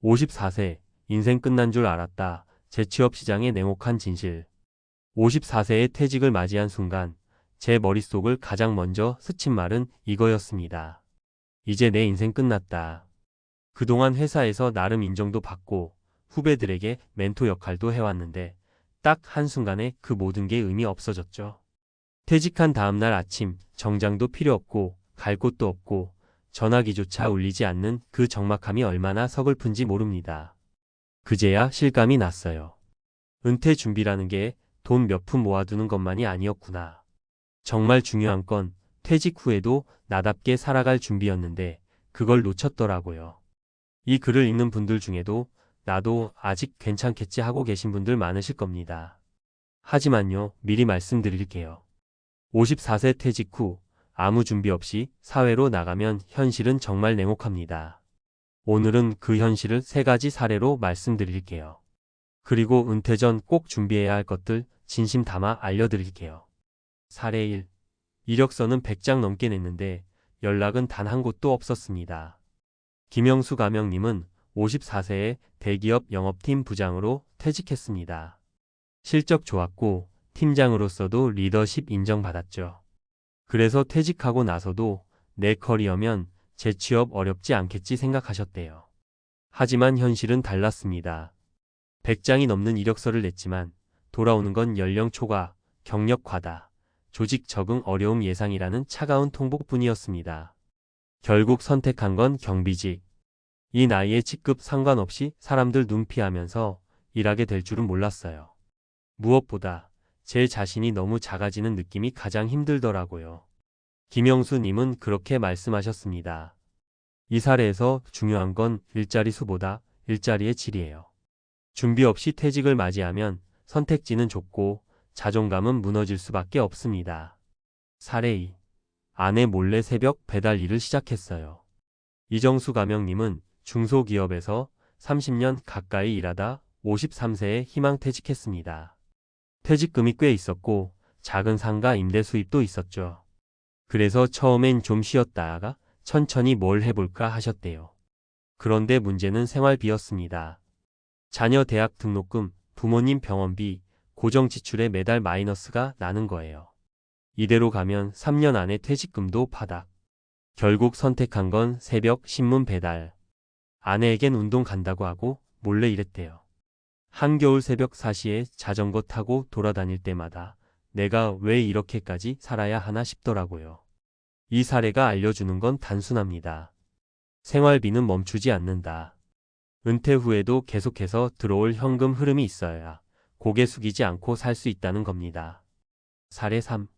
54세, 인생 끝난 줄 알았다. 재취업 시장의 냉혹한 진실. 54세의 퇴직을 맞이한 순간 제 머릿속을 가장 먼저 스친 말은 이거였습니다. 이제 내 인생 끝났다. 그동안 회사에서 나름 인정도 받고 후배들에게 멘토 역할도 해왔는데 딱 한순간에 그 모든 게 의미 없어졌죠. 퇴직한 다음날 아침 정장도 필요 없고 갈 곳도 없고 전화기조차 울리지 않는 그 적막함이 얼마나 서글픈지 모릅니다. 그제야 실감이 났어요. 은퇴 준비라는 게 돈 몇 푼 모아두는 것만이 아니었구나. 정말 중요한 건 퇴직 후에도 나답게 살아갈 준비였는데 그걸 놓쳤더라고요. 이 글을 읽는 분들 중에도 나도 아직 괜찮겠지 하고 계신 분들 많으실 겁니다. 하지만요, 미리 말씀드릴게요. 54세 퇴직 후 아무 준비 없이 사회로 나가면 현실은 정말 냉혹합니다. 오늘은 그 현실을 3가지 사례로 말씀드릴게요. 그리고 은퇴 전 꼭 준비해야 할 것들 진심 담아 알려드릴게요. 사례 1. 이력서는 100장 넘게 냈는데 연락은 단 한 곳도 없었습니다. 김영수 가명님은 54세에 대기업 영업팀 부장으로 퇴직했습니다. 실적 좋았고 팀장으로서도 리더십 인정받았죠. 그래서 퇴직하고 나서도 내 커리어면 재취업 어렵지 않겠지 생각하셨대요. 하지만 현실은 달랐습니다. 100장이 넘는 이력서를 냈지만 돌아오는 건 연령 초과, 경력 과다, 조직 적응 어려움 예상이라는 차가운 통보뿐이었습니다. 결국 선택한 건 경비직. 이 나이에 직급 상관없이 사람들 눈 피하면서 일하게 될 줄은 몰랐어요. 무엇보다 제 자신이 너무 작아지는 느낌이 가장 힘들더라고요. 김영수님은 그렇게 말씀하셨습니다. 이 사례에서 중요한 건 일자리 수보다 일자리의 질이에요. 준비 없이 퇴직을 맞이하면 선택지는 좁고 자존감은 무너질 수밖에 없습니다. 사례 2. 아내 몰래 새벽 배달 일을 시작했어요. 이정수 가명님은 중소기업에서 30년 가까이 일하다 53세에 희망퇴직했습니다. 퇴직금이 꽤 있었고 작은 상가 임대 수입도 있었죠. 그래서 처음엔 좀 쉬었다가 천천히 뭘 해볼까 하셨대요. 그런데 문제는 생활비였습니다. 자녀 대학 등록금, 부모님 병원비, 고정 지출에 매달 마이너스가 나는 거예요. 이대로 가면 3년 안에 퇴직금도 바닥. 결국 선택한 건 새벽 신문 배달. 아내에겐 운동 간다고 하고 몰래 일했대요. 한겨울 새벽 4시에 자전거 타고 돌아다닐 때마다 내가 왜 이렇게까지 살아야 하나 싶더라고요. 이 사례가 알려주는 건 단순합니다. 생활비는 멈추지 않는다. 은퇴 후에도 계속해서 들어올 현금 흐름이 있어야 고개 숙이지 않고 살 수 있다는 겁니다. 사례 3.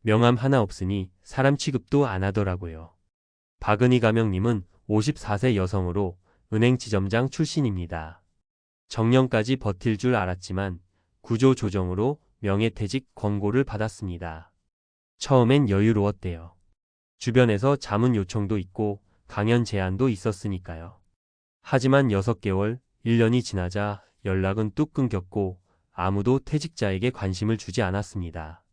명함 하나 없으니 사람 취급도 안 하더라고요. 박은희 가명님은 54세 여성으로 은행 지점장 출신입니다. 정년까지 버틸 줄 알았지만 구조조정으로 명예퇴직 권고를 받았습니다. 처음엔 여유로웠대요. 주변에서 자문 요청도 있고 강연 제안도 있었으니까요. 하지만 6개월, 1년이 지나자 연락은 뚝 끊겼고 아무도 퇴직자에게 관심을 주지 않았습니다.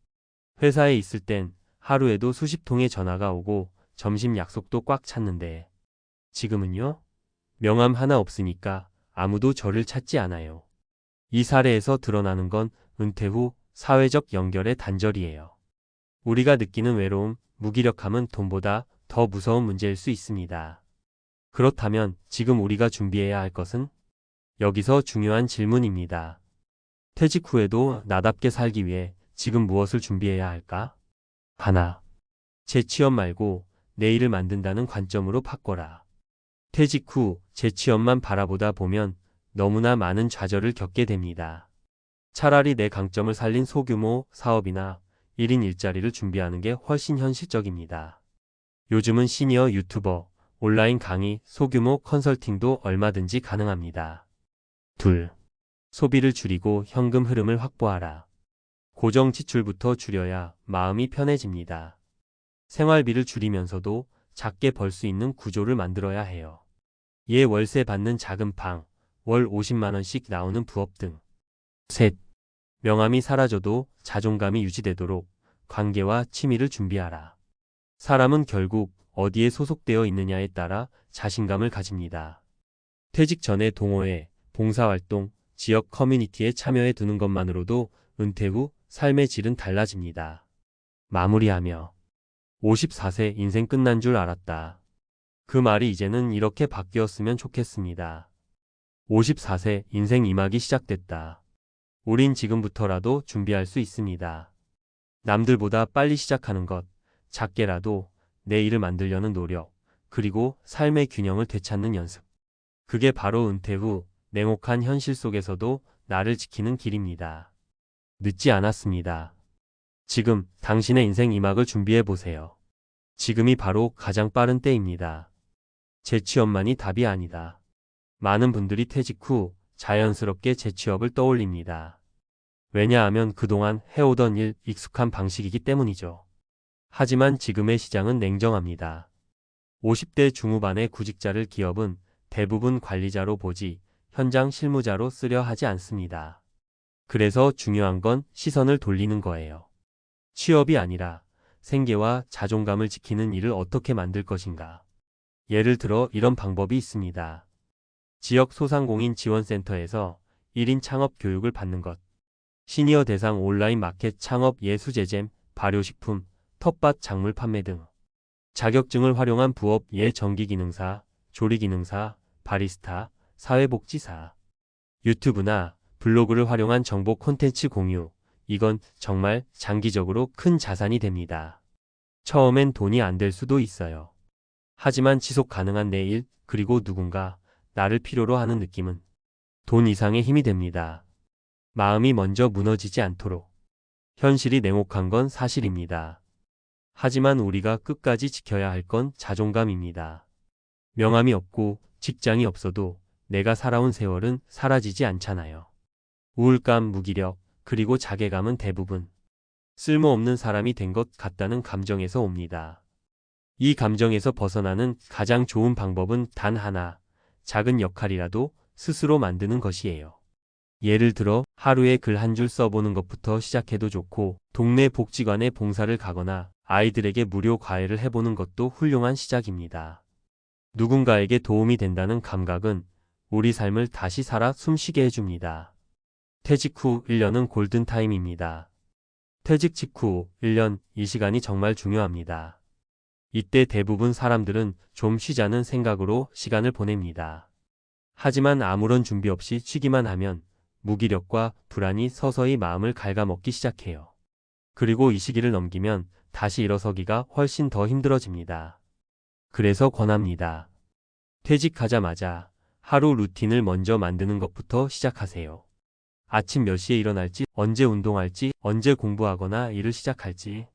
회사에 있을 땐 하루에도 수십 통의 전화가 오고 점심 약속도 꽉 찼는데 지금은요? 명함 하나 없으니까 아무도 저를 찾지 않아요. 이 사례에서 드러나는 건 은퇴 후 사회적 연결의 단절이에요. 우리가 느끼는 외로움, 무기력함은 돈보다 더 무서운 문제일 수 있습니다. 그렇다면 지금 우리가 준비해야 할 것은? 여기서 중요한 질문입니다. 퇴직 후에도 나답게 살기 위해 지금 무엇을 준비해야 할까? 하나. 재취업 말고 내일을 만든다는 관점으로 바꿔라. 퇴직 후 재취업만 바라보다 보면 너무나 많은 좌절을 겪게 됩니다. 차라리 내 강점을 살린 소규모 사업이나 1인 일자리를 준비하는 게 훨씬 현실적입니다. 요즘은 시니어 유튜버, 온라인 강의, 소규모 컨설팅도 얼마든지 가능합니다. 둘. 소비를 줄이고 현금 흐름을 확보하라. 고정 지출부터 줄여야 마음이 편해집니다. 생활비를 줄이면서도 작게 벌 수 있는 구조를 만들어야 해요. 월세 받는 작은 방, 월 50만 원씩 나오는 부업 등. 셋. 명함이 사라져도 자존감이 유지되도록 관계와 취미를 준비하라. 사람은 결국 어디에 소속되어 있느냐에 따라 자신감을 가집니다. 퇴직 전에 동호회, 봉사활동, 지역 커뮤니티에 참여해 두는 것만으로도 은퇴 후 삶의 질은 달라집니다. 마무리하며 54세 인생 끝난 줄 알았다. 그 말이 이제는 이렇게 바뀌었으면 좋겠습니다. 54세 인생 2막이 시작됐다. 우린 지금부터라도 준비할 수 있습니다. 남들보다 빨리 시작하는 것, 작게라도 내 일을 만들려는 노력, 그리고 삶의 균형을 되찾는 연습. 그게 바로 은퇴 후 냉혹한 현실 속에서도 나를 지키는 길입니다. 늦지 않았습니다. 지금 당신의 인생 2막을 준비해 보세요. 지금이 바로 가장 빠른 때입니다. 재취업만이 답이 아니다. 많은 분들이 퇴직 후 자연스럽게 재취업을 떠올립니다. 왜냐하면 그동안 해오던 일 익숙한 방식이기 때문이죠. 하지만 지금의 시장은 냉정합니다. 50대 중후반의 구직자를 기업은 대부분 관리자로 보지 현장 실무자로 쓰려 하지 않습니다. 그래서 중요한 건 시선을 돌리는 거예요. 취업이 아니라 생계와 자존감을 지키는 일을 어떻게 만들 것인가. 예를 들어 이런 방법이 있습니다. 지역 소상공인 지원센터에서 1인 창업 교육을 받는 것. 시니어 대상 온라인 마켓 창업 예수제잼, 발효식품, 텃밭 작물 판매 등. 자격증을 활용한 부업 전기기능사, 조리기능사, 바리스타, 사회복지사. 유튜브나 블로그를 활용한 정보 콘텐츠 공유. 이건 정말 장기적으로 큰 자산이 됩니다. 처음엔 돈이 안 될 수도 있어요. 하지만 지속 가능한 내 일, 그리고 누군가 나를 필요로 하는 느낌은 돈 이상의 힘이 됩니다. 마음이 먼저 무너지지 않도록. 현실이 냉혹한 건 사실입니다. 하지만 우리가 끝까지 지켜야 할 건 자존감입니다. 명함이 없고 직장이 없어도 내가 살아온 세월은 사라지지 않잖아요. 우울감, 무기력, 그리고 자괴감은 대부분 쓸모없는 사람이 된 것 같다는 감정에서 옵니다. 이 감정에서 벗어나는 가장 좋은 방법은 단 하나, 작은 역할이라도 스스로 만드는 것이에요. 예를 들어 하루에 글 한 줄 써보는 것부터 시작해도 좋고, 동네 복지관에 봉사를 가거나 아이들에게 무료 과외를 해보는 것도 훌륭한 시작입니다. 누군가에게 도움이 된다는 감각은 우리 삶을 다시 살아 숨쉬게 해줍니다. 퇴직 후 1년은 골든타임입니다. 퇴직 직후 1년, 이 시간이 정말 중요합니다. 이때 대부분 사람들은 좀 쉬자는 생각으로 시간을 보냅니다. 하지만 아무런 준비 없이 쉬기만 하면 무기력과 불안이 서서히 마음을 갉아먹기 시작해요. 그리고 이 시기를 넘기면 다시 일어서기가 훨씬 더 힘들어집니다. 그래서 권합니다. 퇴직하자마자 하루 루틴을 먼저 만드는 것부터 시작하세요. 아침 몇 시에 일어날지, 언제 운동할지, 언제 공부하거나 일을 시작할지.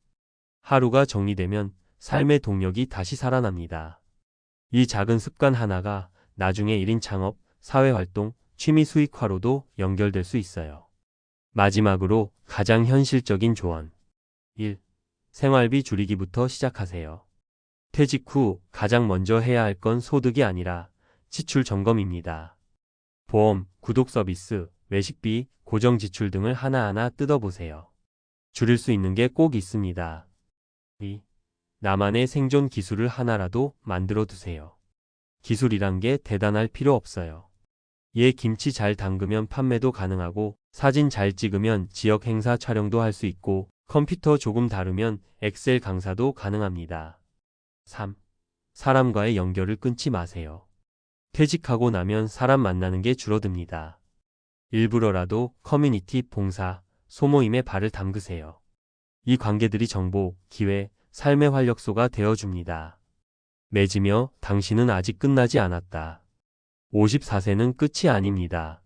하루가 정리되면 삶의 동력이 다시 살아납니다. 이 작은 습관 하나가 나중에 1인 창업, 사회활동, 취미 수익화로도 연결될 수 있어요. 마지막으로 가장 현실적인 조언. 1. 생활비 줄이기부터 시작하세요. 퇴직 후 가장 먼저 해야 할 건 소득이 아니라 지출 점검입니다. 보험, 구독 서비스, 외식비, 고정 지출 등을 하나하나 뜯어보세요. 줄일 수 있는 게 꼭 있습니다. 2. 나만의 생존 기술을 하나라도 만들어 두세요. 기술이란 게 대단할 필요 없어요. 김치 잘 담그면 판매도 가능하고, 사진 잘 찍으면 지역 행사 촬영도 할 수 있고, 컴퓨터 조금 다루면 엑셀 강사도 가능합니다. 3. 사람과의 연결을 끊지 마세요. 퇴직하고 나면 사람 만나는 게 줄어듭니다. 일부러라도 커뮤니티, 봉사, 소모임에 발을 담그세요. 이 관계들이 정보, 기회, 삶의 활력소가 되어줍니다. 맺으며 당신은 아직 끝나지 않았다. 54세는 끝이 아닙니다.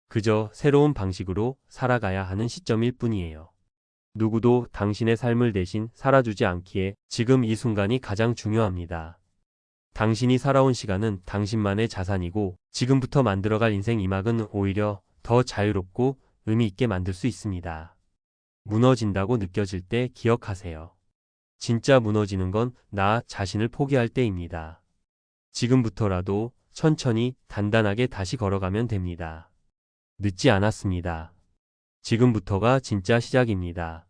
그저 새로운 방식으로 살아가야 하는 시점일 뿐이에요. 누구도 당신의 삶을 대신 살아주지 않기에 지금 이 순간이 가장 중요합니다. 당신이 살아온 시간은 당신만의 자산이고, 지금부터 만들어갈 인생 2막은 오히려 더 자유롭고 의미 있게 만들 수 있습니다. 무너진다고 느껴질 때 기억하세요. 진짜 무너지는 건 나 자신을 포기할 때입니다. 지금부터라도 천천히 단단하게 다시 걸어가면 됩니다. 늦지 않았습니다. 지금부터가 진짜 시작입니다.